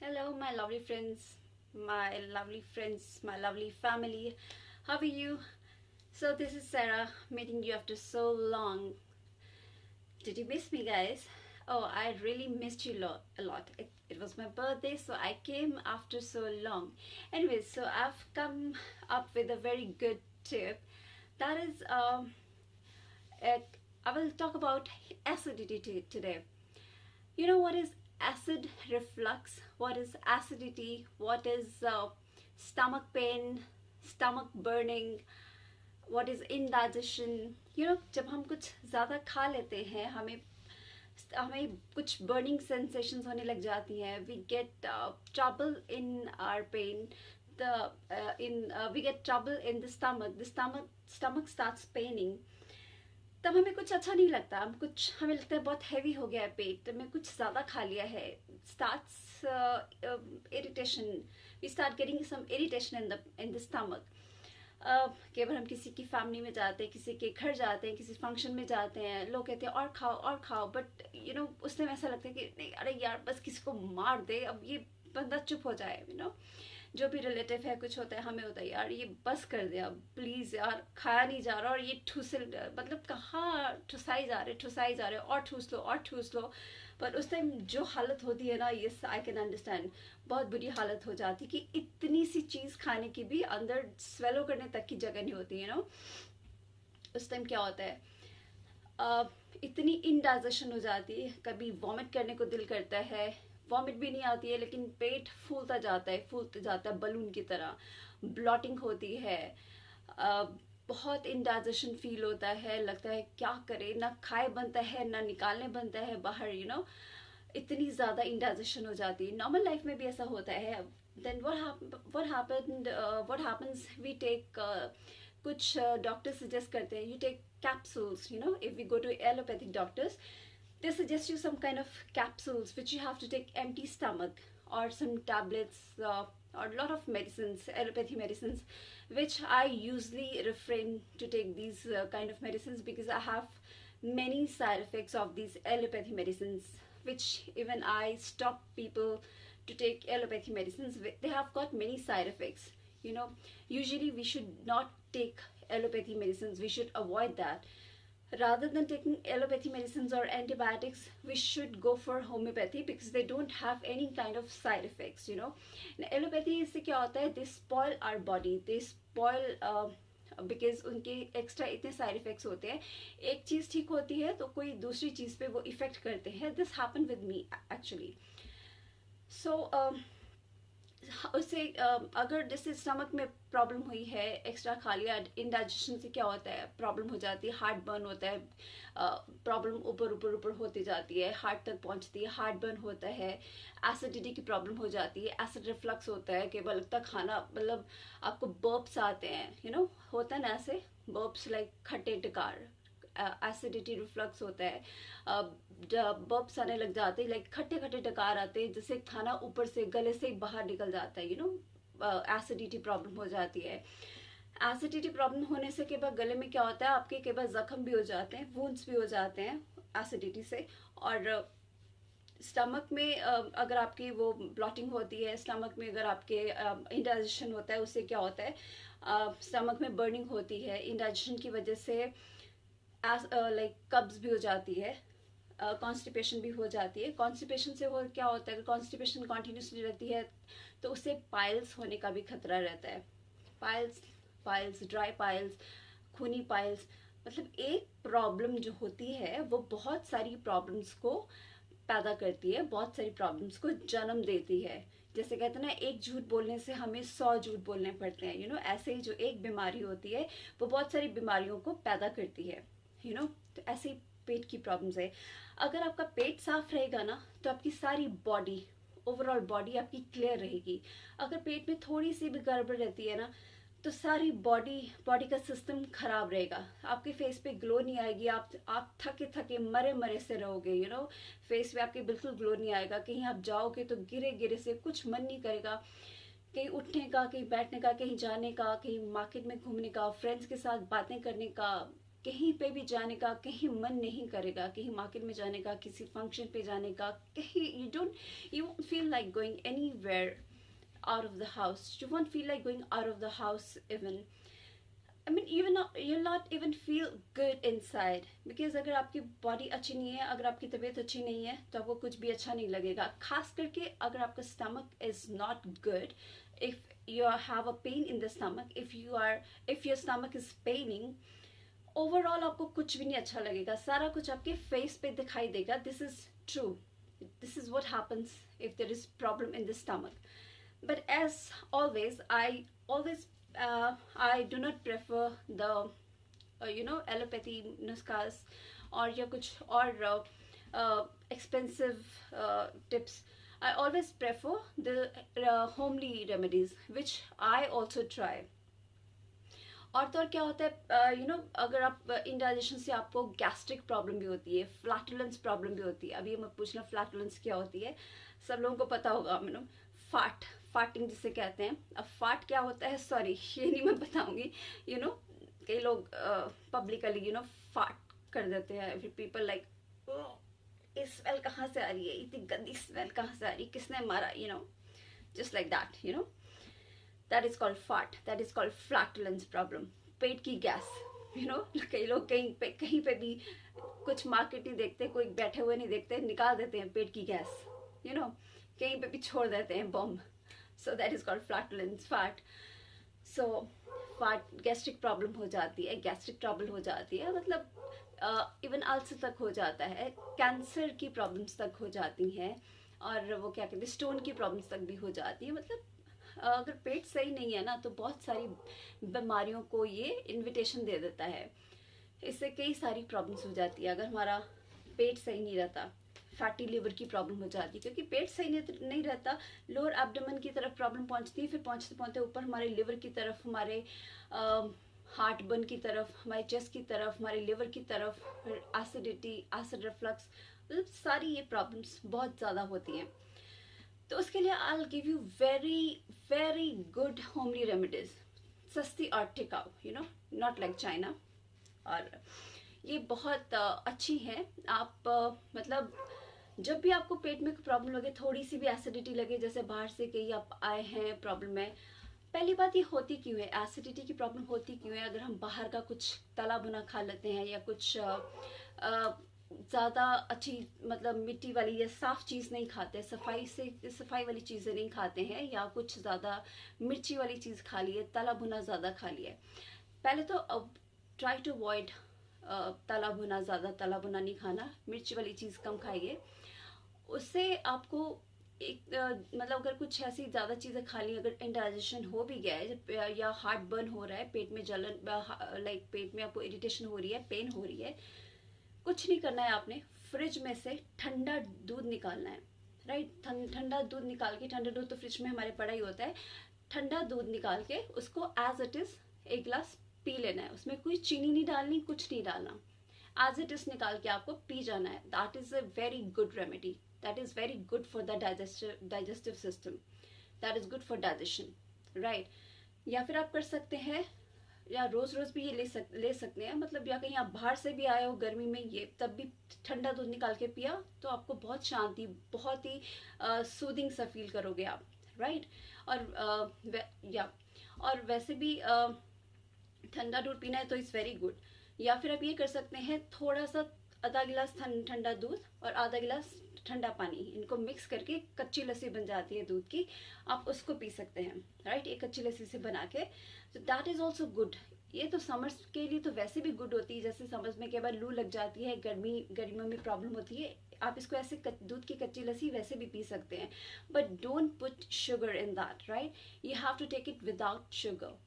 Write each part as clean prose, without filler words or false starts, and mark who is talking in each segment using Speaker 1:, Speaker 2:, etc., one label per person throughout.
Speaker 1: Hello, my lovely friends, my lovely family. How are you? So, this is Sarah meeting you after so long. Did you miss me, guys? Oh, I really missed you a lot. It was my birthday, so I came after so long. Anyways, so I've come up with a very good tip. That is, it, I will talk about acidity today. You know what is acid reflux? What is acidity? What is stomach pain, stomach burning? What is indigestion? जब हम कुछ ज़्यादा खा लेते हैं हमें हमें कुछ बर्निंग सेंसेशंस होने लग जाती हैं. We get trouble in our pain. We get trouble in the stomach starts paining. तब हमें कुछ अच्छा नहीं लगता. हमें लगता है बहुत हैवी हो गया है पेट में, कुछ ज़्यादा खा लिया है. Starts irritation. We start getting some irritation in the stomach. कई बार हम किसी की फैमिली में जाते हैं, किसी के घर जाते हैं, किसी फंक्शन में जाते हैं, लोग कहते हैं और खाओ. बट उस टाइम ऐसा लगता है कि नहीं, अरे यार बस किसी को मार दे, अब ये बंदा चुप हो जाए. जो भी रिलेटिव है, कुछ होता है, हमें होता है यार ये बस कर दे अब प्लीज़ यार, खाया नहीं जा रहा. और ये मतलब कहाँ ठुसाई जा रहे और ठूस लो. पर उस टाइम जो हालत होती है ना, ये आई कैन अंडरस्टैंड. बहुत बुरी हालत हो जाती कि इतनी सी चीज़ खाने की भी अंदर स्वेलो करने तक की जगह नहीं होती है. उस टाइम क्या होता है, इतनी इंडाइजेशन हो जाती है. कभी वॉमिट करने को दिल करता है, वॉमिट भी नहीं आती है लेकिन पेट फूलता जाता है बलून की तरह. ब्लॉटिंग होती है, बहुत इंडाइजेशन फील होता है. लगता है क्या करे, ना खाए बनता है ना निकालने बनता है बाहर. इतनी ज़्यादा इंडाइजेशन हो जाती है. नॉर्मल लाइफ में भी ऐसा होता है. Then what happens, we take कुछ डॉक्टर सजेस्ट करते हैं, you take capsules. If we go to allopathic doctors, they suggest you some kind of capsules which you have to take empty stomach, or some tablets, or a lot of medicines, allopathy medicines, which I usually refrain to take these kind of medicines because I have many side effects of these allopathy medicines, which even I stop people to take allopathy medicines. They have got many side effects. Usually we should not take allopathy medicines, we should avoid that. Rather than taking allopathy medicines or antibiotics, we should go for homeopathy because they don't have any kind of side effects. Now, allopathy इससे क्या होता है, they spoil our body, they spoil because उनके extra इतने side effects होते हैं. एक चीज़ ठीक होती है तो कोई दूसरी चीज़ पे वो इफेक्ट करते हैं. This happen with me actually. So उससे अगर जैसे स्टमक में प्रॉब्लम हुई है, एक्स्ट्रा खा लिया, इंडाइजेशन से क्या होता है, प्रॉब्लम हो जाती है, हार्ट बर्न होता है. प्रॉब्लम ऊपर होती जाती है, हार्ट तक पहुंचती है, हार्ट बर्न होता है. एसिडिटी की प्रॉब्लम हो जाती है, एसिड रिफ्लक्स होता है. केवल लगता है खाना, मतलब आपको बर्ब्स आते हैं, होता है ना ऐसे बर्ब्स, लाइक खट्टे डकार. एसिडिटी रिफ्लक्स होता है. बर्ब्स आने लग जाते हैं, लाइक खट्टे खट्टे डकार आते हैं, जिससे खाना ऊपर से गले से बाहर निकल जाता है. एसिडिटी प्रॉब्लम हो जाती है. एसिडिटी प्रॉब्लम होने से के बाद गले में क्या होता है, आपके के बाद जख्म भी हो जाते हैं, वुंड्स भी हो जाते हैं एसिडिटी से. और स्टमक में अगर आपकी वो ब्लॉटिंग होती है, स्टमक में अगर आपके इंडाइजेशन होता है, उससे क्या होता है, स्टमक में बर्निंग होती है. इंडाइजेशन की वजह से लाइक कब्ज भी हो जाती है, कॉन्स्टिपेशन भी हो जाती है. कॉन्स्टिपेशन से क्या होता है, अगर कॉन्स्टिपेशन कॉन्टिन्यूसली रहती है तो उससे पाइल्स होने का भी खतरा रहता है. पाइल्स, ड्राई पाइल्स, खूनी पाइल्स. मतलब एक प्रॉब्लम जो होती है वो बहुत सारी प्रॉब्लम्स को पैदा करती है, बहुत सारी प्रॉब्लम्स को जन्म देती है. जैसे कहते हैं ना, एक झूठ बोलने से हमें 100 झूठ बोलने पड़ते हैं. ऐसे ही जो एक बीमारी होती है वो बहुत सारी बीमारियों को पैदा करती है. तो ऐसे ही पेट की प्रॉब्लम्स है. अगर आपका पेट साफ रहेगा ना, तो आपकी सारी बॉडी, ओवरऑल बॉडी आपकी क्लियर रहेगी. अगर पेट में थोड़ी सी भी गड़बड़ रहती है ना, तो सारी बॉडी का सिस्टम खराब रहेगा. आपके फेस पे ग्लो नहीं आएगी, आप थके मरे से रहोगे. फेस पे आपके बिल्कुल ग्लो नहीं आएगा. कहीं आप जाओगे तो गिरे से कुछ मन नहीं करेगा, कहीं उठने का, कहीं बैठने का, कहीं जाने का, कहीं मार्केट में घूमने का, फ्रेंड्स के साथ बातें करने का. कहीं पे भी जाने का कहीं मन नहीं करेगा, कहीं मार्केट में जाने का, किसी फंक्शन पे जाने का, कहीं you won't feel like going anywhere out of the house. You won't feel like going out of the house even. I mean, even you'll not even feel good inside because अगर आपकी body अच्छी नहीं है, अगर आपकी तबीयत अच्छी नहीं है, तो आपको कुछ भी अच्छा नहीं लगेगा. खास करके अगर आपका stomach is not good, if you have a pain in the stomach, if your stomach is paining, overall आपको कुछ भी नहीं अच्छा लगेगा. सारा कुछ आपके फेस पे दिखाई देगा. This is true. This is what happens if there is problem in the stomach. But as always, I do not prefer the allopathy nuskas or या कुछ और expensive tips. I always prefer the homely remedies which I also try. और तो और क्या होता है, अगर आप इंडाइजेशन से आपको गैस्ट्रिक प्रॉब्लम भी होती है, फ्लैटुलेंस प्रॉब्लम भी होती है. अभी मैं पूछना फ्लैटुलेंस क्या होती है, सब लोगों को पता होगा. फार्टिंग जिसे कहते हैं. अब फार्ट क्या होता है, सॉरी ये नहीं मैं बताऊंगी. कई लोग पब्लिकली फार्ट कर देते हैं. पीपल लाइक इस स्मेल कहाँ से आ रही है, इतनी गंदी स्मेल कहाँ से आ रही है, किसने मारा, just like that. That is called fart. That is called flatulence problem. पेट की गैस. कई लोग कहीं पे भी कुछ मार्केट नहीं देखते, कोई बैठे हुए नहीं देखते, निकाल देते हैं पेट की गैस. कहीं पे भी छोड़ देते हैं bomb. So that is called flatulence, fart. So fart gastric problem हो जाती है, गैस्ट्रिक ट्रबल हो जाती है, मतलब इवन अल्सर तक हो जाता है, कैंसर की प्रॉब्लम्स तक हो जाती हैं, और वो क्या कहते हैं स्टोन की प्रॉब्लम्स तक भी हो जाती है. मतलब अगर पेट सही नहीं है ना, तो बहुत सारी बीमारियों को ये इनविटेशन दे देता है. इससे कई सारी प्रॉब्लम्स हो जाती है. अगर हमारा पेट सही नहीं रहता, फैटी लिवर की प्रॉब्लम हो जाती है, क्योंकि पेट सही नहीं रहता, लोअर एब्डोमेन की तरफ प्रॉब्लम पहुंचती है, फिर पहुंचते पहुंचते ऊपर हमारे लिवर की तरफ, हमारे हार्ट बर्न की तरफ, हमारे चेस्ट की तरफ, हमारे लिवर की तरफ, फिर एसिडिटी, एसिड रिफ्लक्स, मतलब सारी ये प्रॉब्लम्स बहुत ज़्यादा होती हैं. तो उसके लिए I will give you very very good homely remedies, सस्ती और टिकाऊ, नॉट लाइक चाइना. और ये बहुत अच्छी है. आप मतलब जब भी आपको पेट में प्रॉब्लम लगे, थोड़ी सी भी एसिडिटी लगे, जैसे बाहर से कहीं आप आए हैं प्रॉब्लम है, पहली बात ये होती क्यों है, एसिडिटी की प्रॉब्लम होती क्यों है. अगर हम बाहर का कुछ तला भुना खा लेते हैं, या कुछ ज़्यादा अच्छी मतलब मिट्टी वाली या साफ़ चीज़ नहीं खाते, सफाई वाली चीज़ें नहीं खाते हैं, या कुछ ज़्यादा मिर्ची वाली चीज़ खा लिए, तला भुना ज़्यादा खा लिया. पहले तो ट्राई टू अवॉइड तला भुना, ज़्यादा तला भुना नहीं खाना, मिर्ची वाली चीज़ कम खाइए. उससे आपको एक मतलब अगर कुछ ऐसी ज़्यादा चीज़ें खा ली, अगर इंडाइजेशन हो भी गया है, या हार्ट बर्न हो रहा है, पेट में जलन, लाइक पेट में आपको इरिटेशन हो रही है, पेन हो रही है, कुछ नहीं करना है. आपने फ्रिज में से ठंडा दूध निकालना है, राइट. ठंडा दूध निकाल के, ठंडा दूध तो फ्रिज में हमारे पड़ा ही होता है, ठंडा दूध निकाल के उसको एज इट इज़ एक गिलास पी लेना है. उसमें कोई चीनी नहीं डालनी, कुछ नहीं डालना, एज इट इज़ निकाल के आपको पी जाना है. That is a very good remedy. That is very good for the digestive system. That is good for digestion, right. या फिर आप कर सकते हैं, या रोज़ रोज़ भी ये ले सकते हैं, मतलब या कहीं आप बाहर से भी आए हो गर्मी में, ये तब भी ठंडा दूध निकाल के पिया तो आपको बहुत शांति, बहुत ही सूदिंग सा फील करोगे आप, राइट. और वैसे भी ठंडा दूध पीना है तो इट्स वेरी गुड. या फिर आप ये कर सकते हैं, थोड़ा सा आधा गिलास ठंडा दूध और आधा गिलास ठंडा पानी, इनको मिक्स करके कच्ची लस्सी बन जाती है दूध की, आप उसको पी सकते हैं, राइट. एक कच्ची लस्सी से बना के, तो दैट इज़ ऑल्सो गुड. ये तो समर्स के लिए तो वैसे भी गुड होती है. जैसे समर्स में कई बार लू लग जाती है, गर्मियों में प्रॉब्लम होती है, आप इसको ऐसे दूध की कच्ची लस्सी वैसे भी पी सकते हैं. But don't put sugar in that, right. You have to take it without sugar.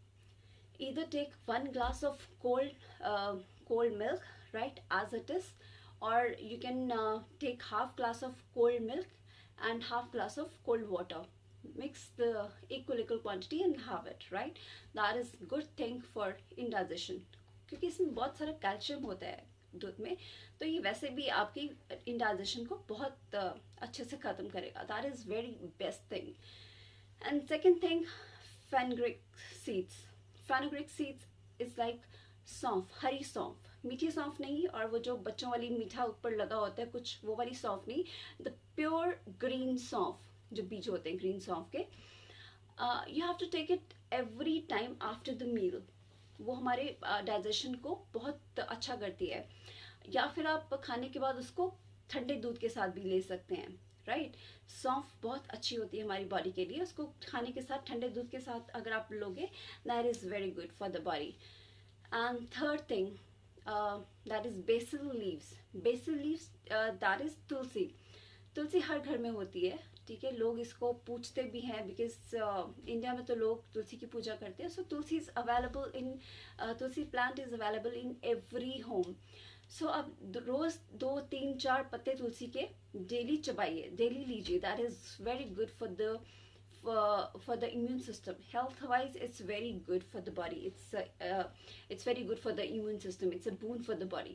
Speaker 1: Either take 1 glass of cold milk, right, as it is, or you can take half glass of cold milk and half glass of cold water. Mix the equal quantity and have it, right. That is good thing for indigestion, क्योंकि इसमें बहुत सारा calcium होता है दूध में, तो ये वैसे भी आपकी इंडाइजेशन को बहुत अच्छे से ख़त्म करेगा. That is very best thing. And second thing, fenugreek seeds. Fenugreek seeds is like सौंफ, हरी सौंफ, मीठी सौंफ नहीं, और वो जो बच्चों वाली मीठा ऊपर लगा होता है कुछ, वो वाली सौंफ नहीं, द प्योर ग्रीन सौंफ, जो बीज होते हैं ग्रीन सौंफ के। You have to take it every time after the meal. वो हमारे डाइजेशन को बहुत अच्छा करती है। या फिर आप खाने के बाद उसको ठंडे दूध के साथ भी ले सकते हैं, राइट। सौंफ बहुत अच्छी होती है हमारी बॉडी के लिए, उसको खाने के साथ ठंडे दूध के साथ अगर आप लोगे, that is very good for the body. And third thing, that is basil leaves. Basil leaves, that is tulsi. Tulsi हर घर में होती है, ठीक है। लोग इसको पूजते भी हैं, बिकॉज इंडिया में तो लोग तुलसी की पूजा करते हैं। So tulsi is available in, tulsi plant is available in every home. So अब रोज़ 2 3 4 पत्ते तुलसी के डेली चबाइए, डेली लीजिए। That is very good for the immune system. Health wise, it's very good for the body. It's very good for the immune system. It's a boon for the body.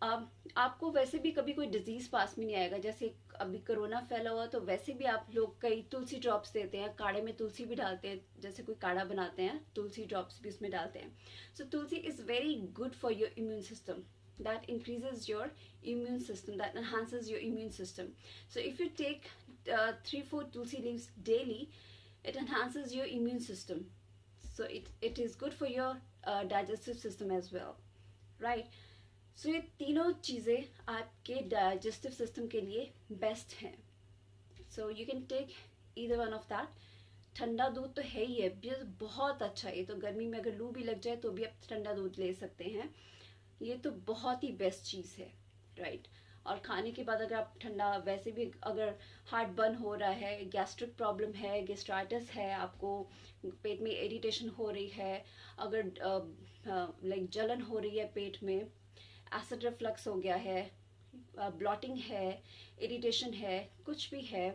Speaker 1: आपको वैसे भी कभी कोई disease पास में नहीं आएगा, जैसे अभी कोरोना फैला हुआ, तो वैसे भी आप लोग कई तुलसी ड्रॉप्स देते हैं, काढ़े में तुलसी भी डालते हैं, जैसे कोई काढ़ा बनाते हैं तुलसी ड्रॉप्स भी उसमें डालते हैं। So tulsi is very good for your immune system, that increases your immune system, that enhances your immune system. So if you take 3 4 tulsi leaves daily, it enhances your immune system. So it is good for your digestive system as well, right? So ये तीनों चीज़ें आपके digestive system के लिए best हैं. So you can take either one of that. ठंडा दूध तो है ही है, बहुत अच्छा है। ये तो गर्मी में अगर लू भी लग जाए तो भी आप ठंडा दूध ले सकते हैं। ये तो बहुत ही बेस्ट चीज़ है, राइट। और खाने के बाद अगर आप ठंडा, वैसे भी अगर हार्ट बर्न हो रहा है, गैस्ट्रिक प्रॉब्लम है, गेस्ट्राइटिस है, आपको पेट में इरिटेशन हो रही है, अगर लाइक जलन हो रही है पेट में, एसिड रिफ्लक्स हो गया है, ब्लॉटिंग है, इरिटेशन है, कुछ भी है,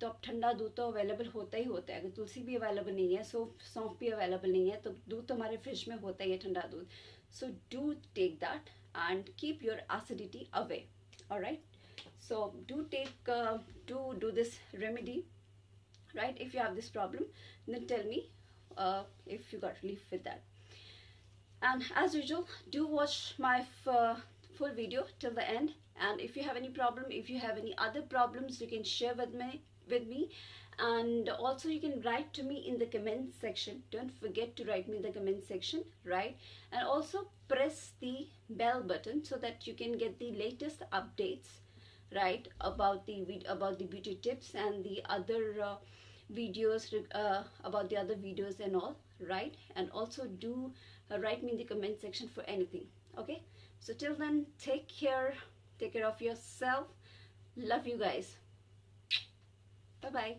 Speaker 1: तो अब ठंडा दूध तो अवेलेबल होता ही होता है। अगर तुलसी भी अवेलेबल नहीं है, सौंफ भी अवेलेबल नहीं है, तो दूध तो हमारे फ्रिज में होता ही है, ठंडा दूध। So do take that and keep your acidity away. All right. So do this remedy, right? If you have this problem, then tell me if you got relief with that. And as usual, do watch my full video till the end. And if you have any problem, if you have any other problems, you can share with me. And also you can write to me in the comment section. Don't forget to write me in the comment section, right? And also press the bell button so that you can get the latest updates, right, about the beauty tips and the other videos, about the other videos and all, right? And also do write me in the comment section for anything, okay? So till then, take care of yourself. Love you guys. Bye bye.